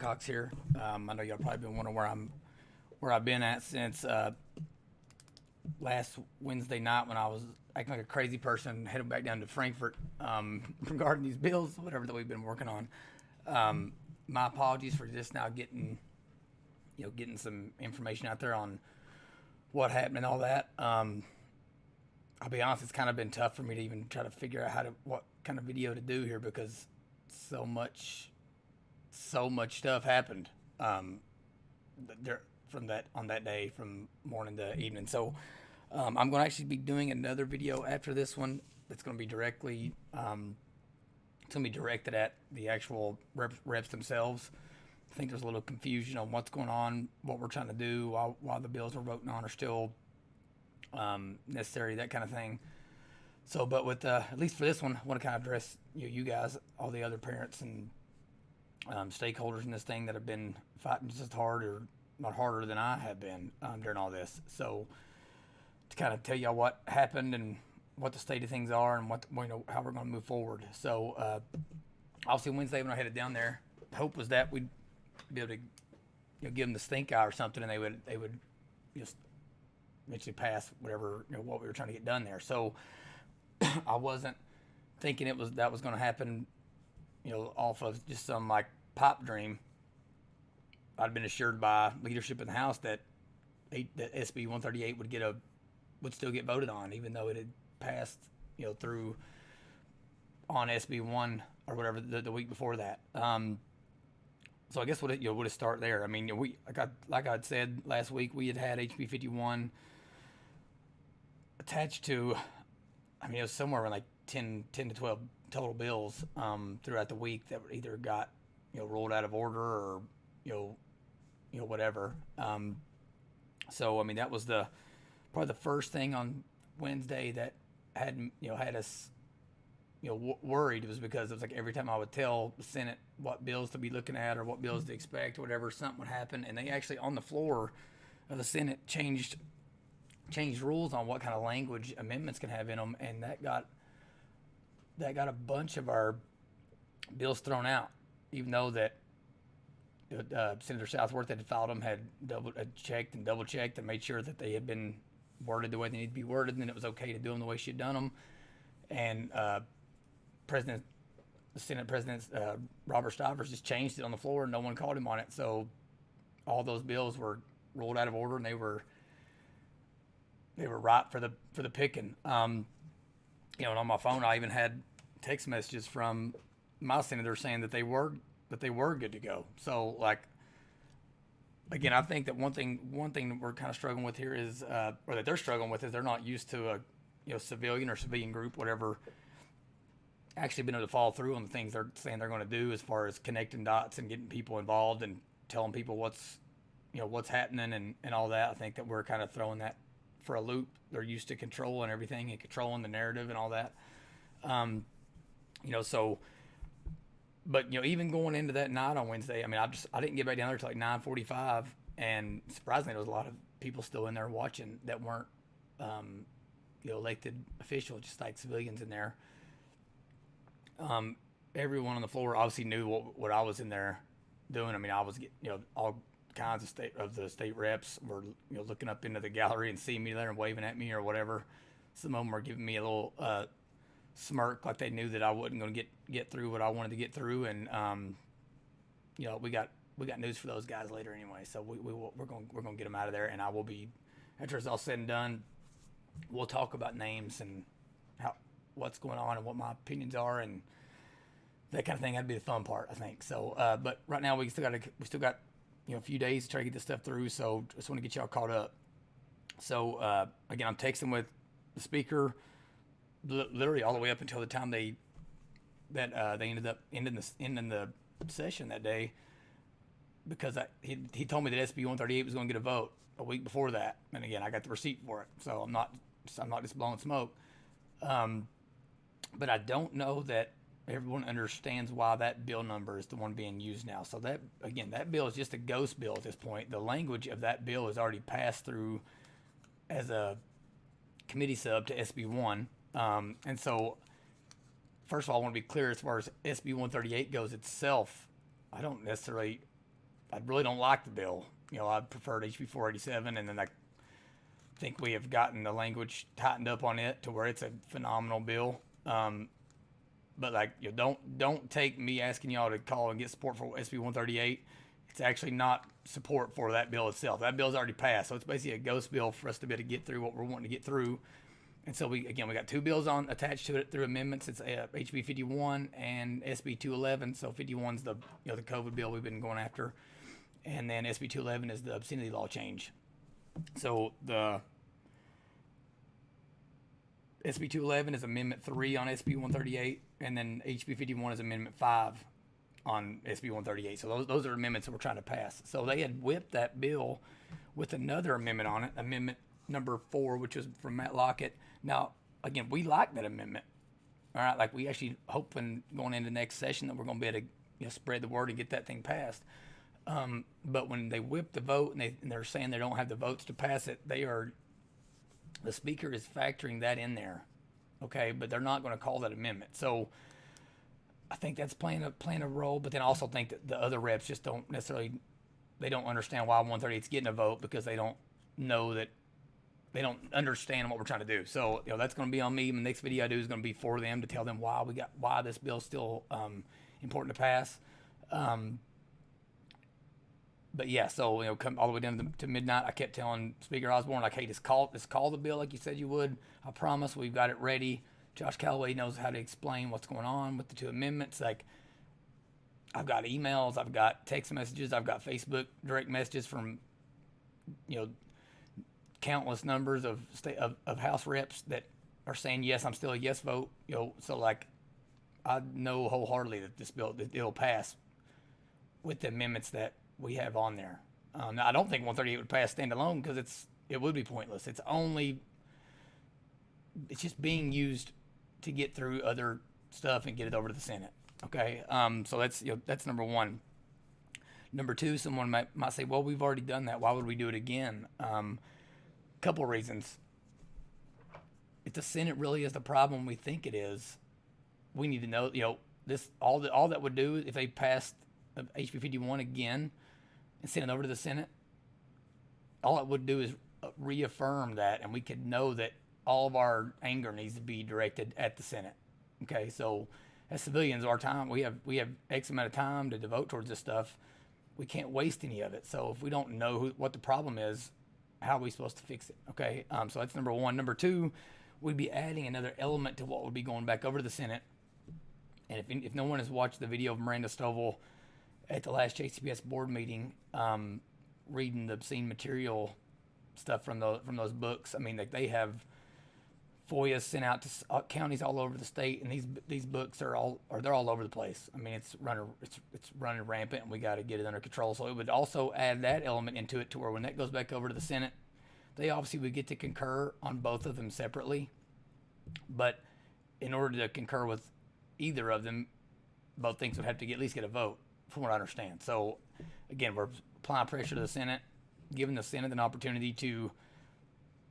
Cox here. I know y'all probably been wondering where I've been at since last Wednesday night when I was acting like a crazy person heading back down to Frankfurt regarding these bills, whatever that we've been working on. My apologies for just now getting some information out there on what happened and all that. I'll be honest, it's kind of been tough for me to even try to figure out what kind of video to do here because so much so much stuff happened there from that on that day from morning to evening. So I'm going to actually be doing another video after this one that's going to be it's going to be directed at the actual reps themselves. I think there's a little confusion on what's going on, what we're trying to do, while the bills we're voting on are still necessary, that kind of thing. So, but with at least for this one, I want to kind of address you guys, all the other parents and stakeholders in this thing that have been fighting just as hard or not harder than I have been during all this. So to kind of tell y'all what happened and what the state of things are and how we're going to move forward. So obviously Wednesday when I headed down there, the hope was that we'd be able to give them the stink eye or something, and they would just eventually pass whatever what we were trying to get done there. So I wasn't thinking that was going to happen off of just some like pipe dream. I'd been assured by leadership in the House that SB 138 would still get voted on, even though it had passed, through on SB 1 or whatever the week before that. So I guess we'll just start there. I mean, we like I'd said last week, we had HB51 attached to. I mean, it was somewhere around like 10 to 12 total bills throughout the week that either got rolled out of order or whatever. So I mean that was probably the first thing on Wednesday that had us worried. It was because it was like every time I would tell the Senate what bills to be looking at or what bills to expect or whatever, something would happen, and they actually on the floor of the Senate changed rules on what kind of language amendments can have in them, and that got a bunch of our bills thrown out, even though that Senator Southworth that had filed them had checked and double checked and made sure that they had been worded the way they need to be worded, and then it was okay to do them the way she had done them. And the Senate President Robert Stivers just changed it on the floor, and no one called him on it. So all those bills were rolled out of order, and they were ripe for the picking. And on my phone, I even had text messages from my senator saying that they were good to go. So, like, again, I think that one thing that we're kind of struggling with here is, or that they're struggling with, is they're not used to a civilian or civilian group, whatever, actually been able to follow through on the things they're saying they're going to do as far as connecting dots and getting people involved and telling people what's happening and all that. I think that we're kind of throwing that for a loop. They're used to controlling everything and controlling the narrative and all that. So, but even going into that night on Wednesday, I mean, I didn't get back down there till like 9:45, and surprisingly, there was a lot of people still in there watching that weren't, elected officials, just like civilians in there. Everyone on the floor obviously knew what I was in there doing. I mean, I was getting, all kinds of the state reps were looking up into the gallery and seeing me there and waving at me or whatever. Some of them were giving me a little smirk, like they knew that I wasn't going to get through what I wanted to get through. And we got news for those guys later anyway, so we're going to get them out of there. And I will be, after it's all said and done, we'll talk about names and what's going on and what my opinions are and that kind of thing. That'd be the fun part, I think. So but right now we still got a few days to try to get this stuff through, so just want to get y'all caught up. So again, I'm texting with the speaker literally all the way up until the time they ended up ending the session that day, because he told me that SB 138 was going to get a vote a week before that, and again I got the receipt for it, so I'm not just blowing smoke. But I don't know that everyone understands why that bill number is the one being used now. So that bill is just a ghost bill at this point. The language of that bill is already passed through as a committee sub to SB 1. And so, first of all, I want to be clear as far as SB 138 goes itself. I don't necessarily I really don't like the bill. I preferred HB 487, and then I think we have gotten the language tightened up on it to where it's a phenomenal bill. But don't take me asking y'all to call and get support for SB 138. It's actually not support for that bill itself. That bill's already passed, so it's basically a ghost bill for us to be able to get through what we're wanting to get through. And so we got two bills attached to it through amendments. It's HB 51 and SB 211. So 51's the the COVID bill we've been going after, and then SB 211 is the obscenity law change. So the SB 211 is Amendment 3 on SB 138, and then HB 51 is Amendment 5 on SB 138. So those are amendments that we're trying to pass. So they had whipped that bill with another amendment on it, Amendment number 4, which was from Matt Lockett. Now, again, we like that amendment. All right, like we actually hoping going into next session that we're going to be able to spread the word and get that thing passed. But when they whip the vote and they're saying they don't have the votes to pass it, the speaker is factoring that in there, okay? But they're not going to call that amendment. So I think that's playing a role. But then I also think that the other reps just don't necessarily, they don't understand why 138's getting a vote, because they don't know that, they don't understand what we're trying to do. So that's going to be on me. The next video I do is going to be for them to tell them why this bill is still important to pass. But yeah, so come all the way down to midnight. I kept telling Speaker Osborne, like, hey, just call the bill like you said you would. I promise we've got it ready. Josh Calloway knows how to explain what's going on with the two amendments. Like, I've got emails, I've got text messages, I've got Facebook direct messages from countless numbers of House reps that are saying yes, I'm still a yes vote. So like, I know wholeheartedly that this bill it'll pass with the amendments that we have on there. Now I don't think 138 would pass standalone, because it would be pointless. It's just being used to get through other stuff and get it over to the Senate. Okay, so that's number one. Number two, someone might say, well, we've already done that. Why would we do it again? Couple reasons. If the Senate really is the problem we think it is, we need to know. This all that would do if they passed HB 51 again and sent it over to the Senate, all it would do is reaffirm that, and we could know that all of our anger needs to be directed at the Senate. Okay, so as civilians, our time, we have X amount of time to devote towards this stuff. We can't waste any of it. So if we don't know what the problem is, how are we supposed to fix it? Okay, so that's number one. Number two, we'd be adding another element to what would be going back over to the Senate. And if no one has watched the video of Miranda Stovall at the last JCPS board meeting, reading the obscene material stuff from those books, I mean, like, they have FOIA sent out to counties all over the state, and these books they're all over the place. I mean, it's running rampant, and we got to get it under control. So it would also add that element into it, to where when that goes back over to the Senate, they obviously would get to concur on both of them separately. But in order to concur with either of them, both things would have to at least get a vote, from what I understand. So again, we're applying pressure to the Senate, giving the Senate an opportunity to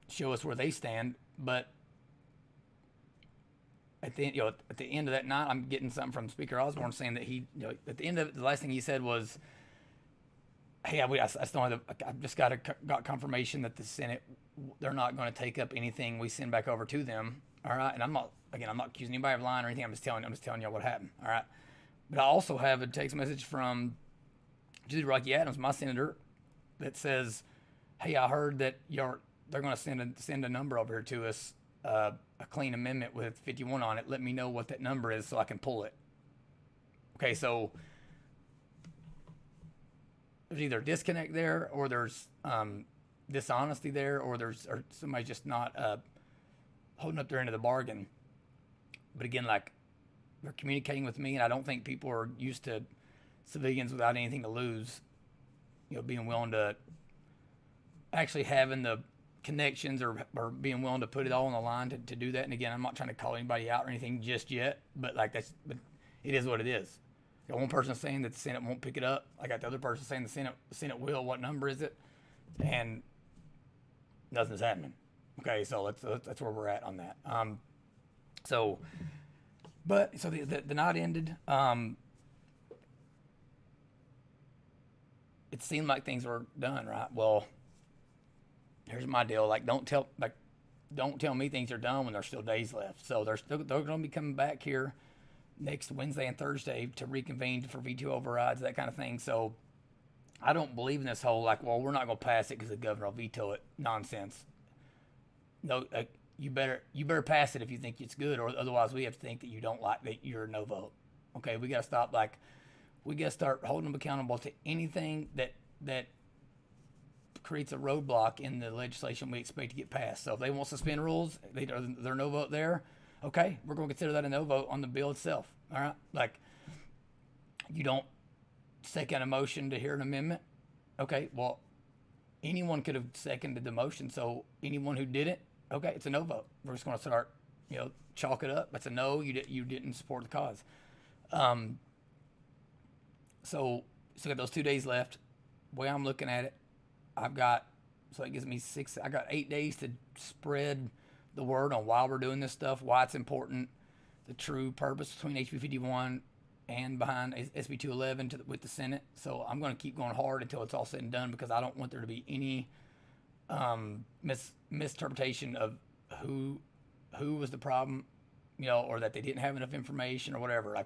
show us where they stand. But at the end of that night, I'm getting something from Speaker Osborne saying that he, at the end of it, the last thing he said was, hey, I just got confirmation that the Senate, they're not going to take up anything we send back over to them. All right. And I'm not accusing anybody of lying or anything. I'm just telling y'all what happened. All right. But I also have a text message from Julie Rocky Adams, my senator, that says, hey, I heard that they're going to send a number over here to us, a clean amendment with 51 on it. Let me know what that number is so I can pull it. Okay, so there's either a disconnect there, or there's dishonesty there, or somebody just not holding up their end of the bargain. But again, like, they're communicating with me, and I don't think people are used to civilians without anything to lose, being willing to actually having the connections or being willing to put it all on the line to do that. And again, I'm not trying to call anybody out or anything just yet, but but it is what it is. Got one person saying that the Senate won't pick it up. I got the other person saying the Senate will. What number is it? And nothing's happening. Okay, so that's where we're at on that. So the night ended. it seemed like things were done, right? Well, here's my deal. Don't tell me things are done when there's still days left. So they're going to be coming back here next Wednesday and Thursday to reconvene for veto overrides, that kind of thing. So I don't believe in this whole we're not going to pass it because the governor will veto it nonsense. No, you better pass it if you think it's good, or otherwise we have to think that you don't like that you're a no vote. Okay, we got to stop. We got to start holding them accountable to anything that creates a roadblock in the legislation we expect to get passed. So if they want to suspend rules, they're no vote there. Okay, we're going to consider that a no vote on the bill itself. All right, you don't second a motion to hear an amendment. Okay, well, anyone could have seconded the motion, so anyone who didn't, okay, it's a no vote. We're just going to start, chalk it up. That's a no. You didn't support the cause. So got those 2 days left. The way I'm looking at it, so it gives me I got 8 days to spread the word on why we're doing this stuff, why it's important, the true purpose between HB51 and behind SB211 with the Senate. So I'm going to keep going hard until it's all said and done, because I don't want there to be any misinterpretation of who was the problem, or that they didn't have enough information or whatever.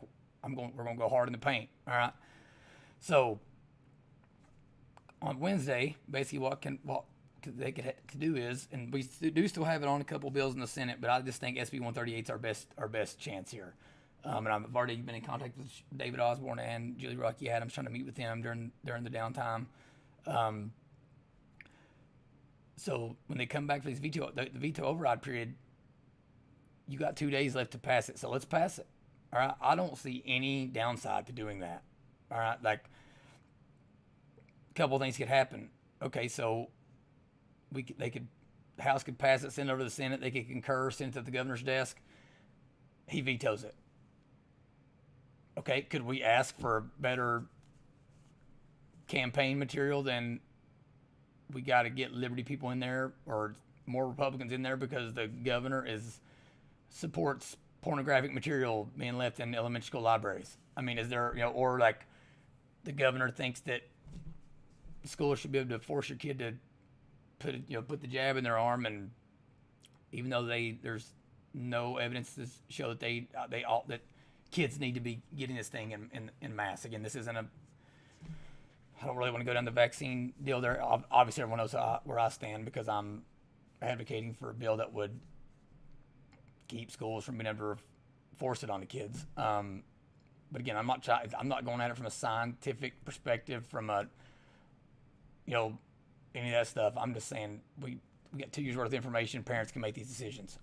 We're going to go hard in the paint. All right. So on Wednesday, basically what they could do is, and we do still have it on a couple bills in the Senate, but I just think SB 138 is our best chance here. And I've already been in contact with David Osborne and Julie Rocky Adams, trying to meet with them during the downtime. So when they come back for this the veto override period, you got 2 days left to pass it. So let's pass it. All right. I don't see any downside to doing that. All right. A couple of things could happen. Okay. So the House could pass it, send it over to the Senate. They could concur, send it to the governor's desk. He vetoes it. Okay. Could we ask for better campaign material than we got to get Liberty people in there, or more Republicans in there, because the governor supports pornographic material being left in elementary school libraries? I mean, is there, or the governor thinks that schools should be able to force your kid to put the jab in their arm, and even though there's no evidence to show that that kids need to be getting this thing in mass. Again, this isn't I don't really want to go down the vaccine deal there. Obviously, everyone knows where I stand, because I'm advocating for a bill that would keep schools from being able to force it on the kids. But again, I'm not going at it from a scientific perspective, from any of that stuff. I'm just saying we got 2 years worth of information. Parents can make these decisions.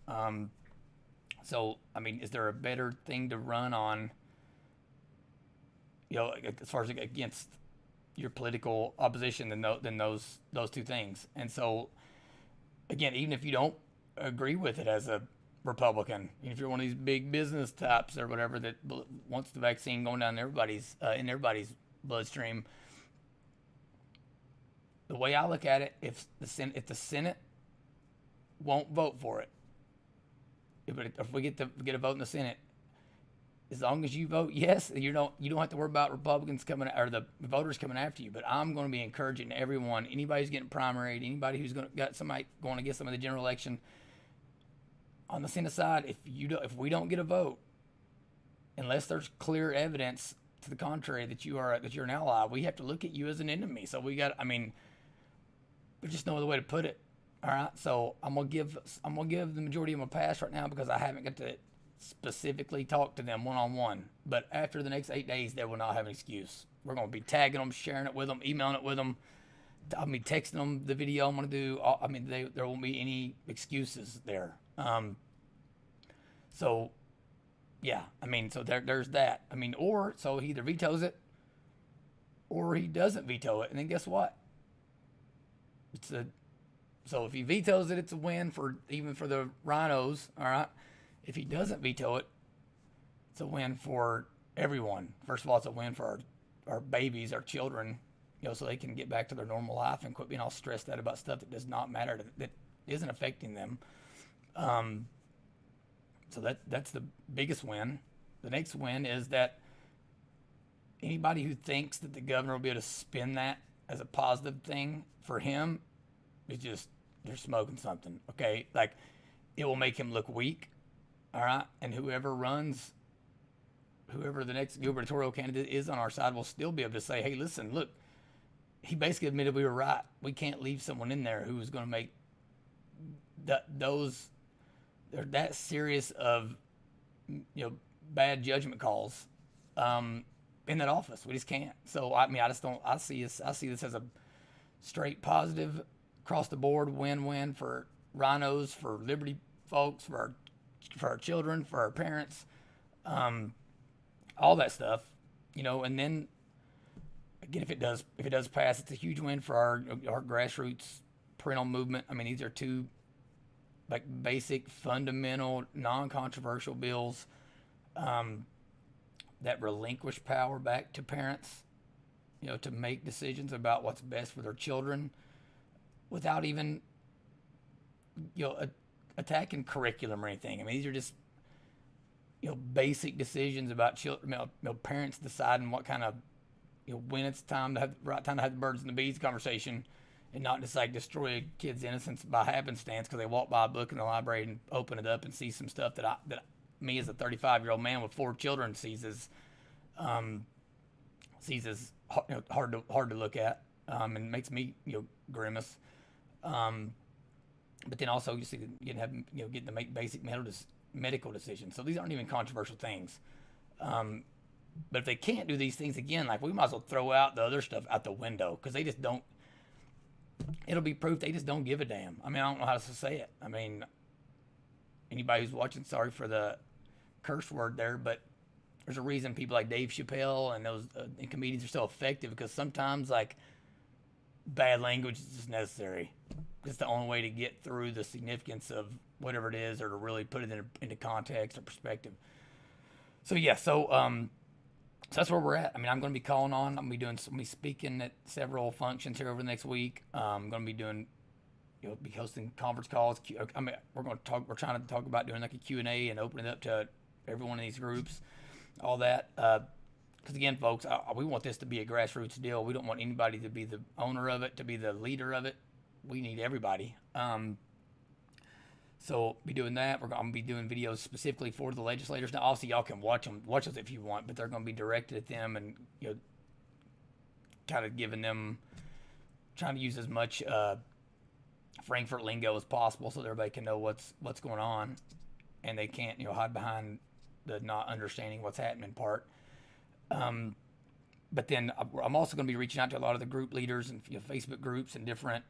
So, I mean, is there a better thing to run on, as far as against your political opposition than those two things? And so, again, even if you don't agree with it as a Republican, if you're one of these big business types or whatever that wants the vaccine going down in everybody's bloodstream, the way I look at it, if the Senate won't vote for it, if we get a vote in the Senate, as long as you vote yes, you don't have to worry about Republicans coming, or the voters coming after you. But I'm going to be encouraging everyone, anybody who's getting primaried, anybody who's got somebody going against them in the general election, on the Senate side, if we don't get a vote, unless there's clear evidence to the contrary that you're an ally, we have to look at you as an enemy. So there's just no other way to put it. All right. So I'm gonna give the majority of them a pass right now, because I haven't got to specifically talk to them one-on-one. But after the next 8 days, they will not have an excuse. We're going to be tagging them, sharing it with them, emailing it with them. I'll be texting them the video I'm going to do. There won't be any excuses there. So, yeah, so there's that. So he either vetoes it or he doesn't veto it. And then guess what? So if he vetoes it, it's a win even for the rhinos, all right? If he doesn't veto it, it's a win for everyone. First of all, it's a win for our babies, our children, so they can get back to their normal life and quit being all stressed out about stuff that does not matter, that isn't affecting them. So that's the biggest win. The next win is that anybody who thinks that the governor will be able to spin that as a positive thing for him is just they're smoking something. Okay, like it will make him look weak. All right, and whoever the next gubernatorial candidate is on our side will still be able to say, hey, listen, look, he basically admitted we were right. We can't leave someone in there who is going to make they're that serious of bad judgment calls in that office. We just can't. So I mean, I just don't. I see this as a straight positive across the board win-win for rhinos, for Liberty folks, for our children, for our parents, all that stuff, And then again, if it does pass, it's a huge win for our grassroots parental movement. I mean, these are two like basic, fundamental, non-controversial bills that relinquish power back to parents, to make decisions about what's best for their children, without even, attacking curriculum or anything. I mean, these are just, basic decisions about children, parents deciding what kind of, when it's time to have the right time to have the birds and the bees conversation, and not just like destroy a kid's innocence by happenstance because they walk by a book in the library and open it up and see some stuff that me as a 35-year-old man with 4 children sees as hard to look at, and makes me grimace. But then also you see getting to make basic medical decisions. So these aren't even controversial things. But if they can't do these things again, like we might as well throw out the other stuff out the window because they just don't. It'll be proof they just don't give a damn. I mean, I don't know how to say it. I mean, anybody who's watching, sorry for the curse word there, but there's a reason people like Dave Chappelle and those and comedians are so effective because sometimes like bad language is just necessary. It's the only way to get through the significance of whatever it is, or to really put it into context or perspective. So yeah, so that's where we're at. I mean, I'm going to be calling on. I'm going to be speaking at several functions here over the next week. I'm going to be doing, be hosting conference calls. I mean, we're trying to talk about doing like a Q&A and open it up to every one of these groups, all that. Because again, folks, we want this to be a grassroots deal. We don't want anybody to be the owner of it, to be the leader of it. We need everybody. So be doing that. We're going to be doing videos specifically for the legislators. Now, obviously, y'all can watch those if you want, but they're going to be directed at them and kind of giving them, trying to use as much Frankfurt lingo as possible so that everybody can know what's going on, and they can't hide behind the not understanding what's happening part. But then I'm also going to be reaching out to a lot of the group leaders and Facebook groups and different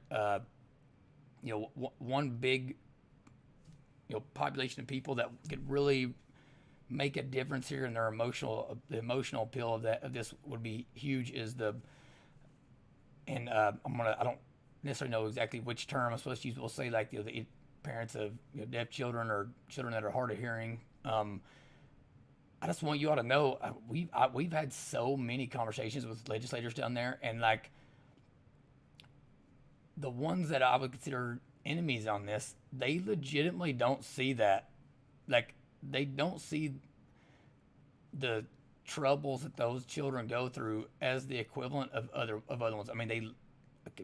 one big population of people that could really make a difference here, and the emotional appeal of this would be huge. I don't necessarily know exactly which term I'm supposed to use. We'll say like the parents of deaf children or children that are hard of hearing. I just want you all to know we've had so many conversations with legislators down there, and like the ones that I would consider enemies on this, they legitimately don't see that. Like they don't see the troubles that those children go through as the equivalent of other ones. I mean,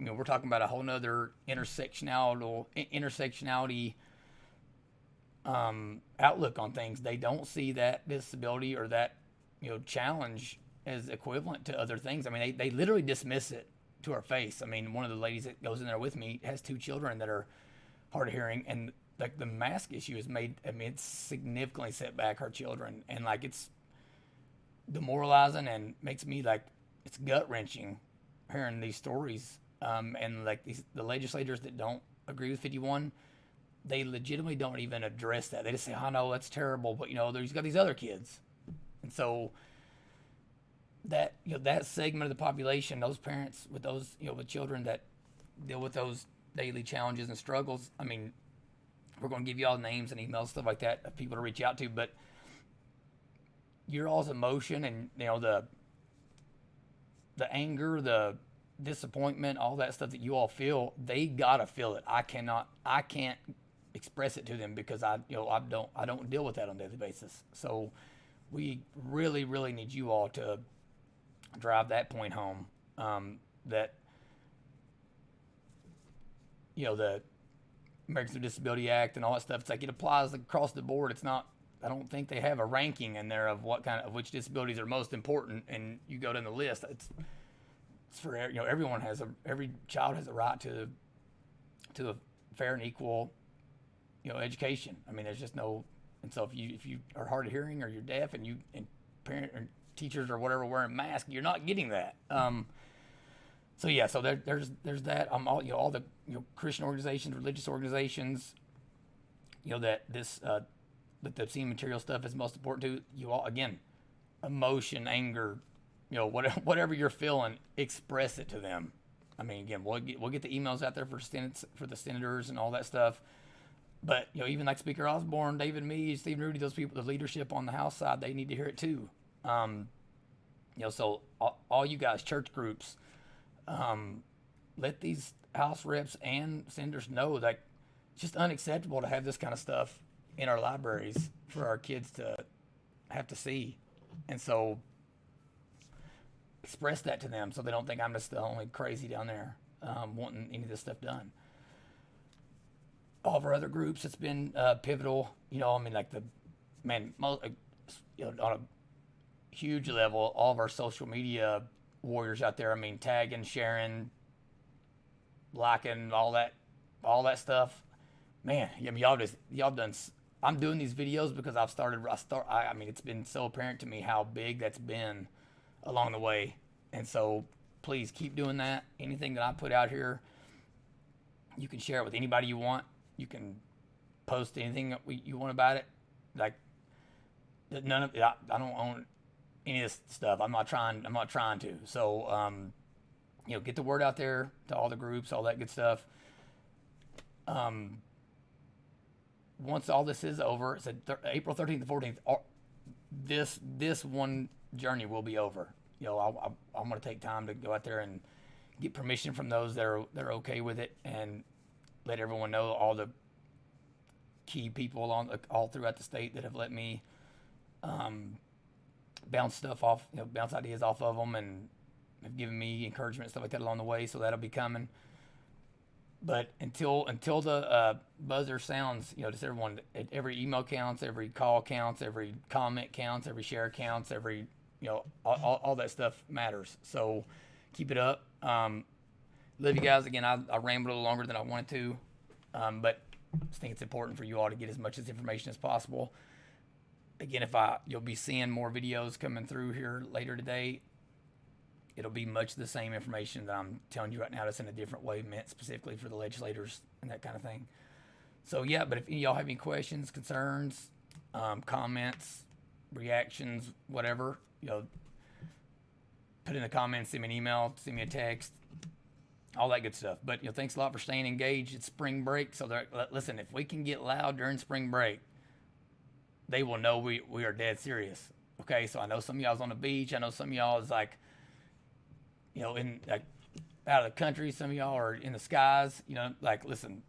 we're talking about a whole nother intersectionality outlook on things. They don't see that disability or that challenge as equivalent to other things. I mean, they literally dismiss it to our face. I mean, one of the ladies that goes in there with me has 2 children that are hard of hearing, and like the mask issue has it's significantly set back her children, and like it's demoralizing and makes me like, it's gut wrenching hearing these stories. And like the legislators that don't agree with 51, they legitimately don't even address that. They just say, "Oh no, that's terrible," but there's got these other kids, and so that that segment of the population, those parents with those with children that deal with those daily challenges and struggles. I mean, we're going to give you all names and emails, stuff like that, of people to reach out to, but your all's emotion and the anger, the disappointment, all that stuff that you all feel, they gotta feel it. I can't express it to them because I don't deal with that on a daily basis. So we really, really need you all to drive that point home, that the Americans with Disability Act and all that stuff. It's like it applies across the board. It's not. I don't think they have a ranking in there of which disabilities are most important. And you go down the list. It's for everyone every child has a right to a fair and equal education. I mean, there's just no. And so if you are hard of hearing or you're deaf and parent or teachers or whatever wearing masks, you're not getting that. So yeah, so there's that. All the Christian organizations, religious organizations, that the scene material stuff is most important to you all. Again, emotion, anger, whatever you're feeling, express it to them. I mean, again, we'll get the emails out there for the senators and all that stuff. But even like Speaker Osborne, David Meade, Stephen Rudy, those people, the leadership on the House side, they need to hear it too. So all you guys, church groups, let these House reps and senators know that it's just unacceptable to have this kind of stuff in our libraries for our kids to have to see. And so express that to them so they don't think I'm just the only crazy down there wanting any of this stuff done. All of our other groups, it's been pivotal. I mean, like on a huge level, all of our social media warriors out there. I mean, tagging, sharing, liking, all that stuff. Man, I mean, y'all done. I'm doing these videos because I mean, it's been so apparent to me how big that's been along the way, and so please keep doing that. Anything that I put out here, you can share it with anybody you want. You can post anything you want about it. Like none of I don't own any of this stuff. I'm not trying to. So get the word out there to all the groups, all that good stuff. Once all this is over, it's April 13th and 14th. This one journey will be over. I'm going to take time to go out there and get permission from those that are okay with it, and let everyone know, all the key people all throughout the state that have let me bounce stuff off, bounce ideas off of them, and have given me encouragement and stuff like that along the way. So that'll be coming. But until the buzzer sounds, just everyone, every email counts, every call counts, every comment counts, every share counts, every all that stuff matters. So keep it up. Love you guys. Again, I rambled a little longer than I wanted to, but I just think it's important for you all to get as much information as possible. Again, you'll be seeing more videos coming through here later today. It'll be much the same information that I'm telling you right now, just in a different way, meant specifically for the legislators and that kind of thing. So yeah, but if any of y'all have any questions, concerns, comments, reactions, whatever, put in the comments, send me an email, send me a text, all that good stuff. But thanks a lot for staying engaged. It's spring break, so listen, if we can get loud during spring break, they will know we are dead serious. Okay, so I know some of y'all's on the beach. I know some of y'all is like, in out of the country. Some of y'all are in the skies. Listen,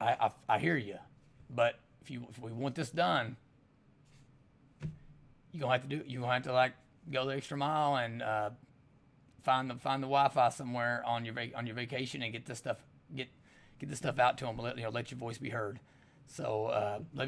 I hear you, but if we want this done, you're gonna have to go the extra mile and find the Wi-Fi somewhere on your vacation and get this stuff out to them. Let your voice be heard. So love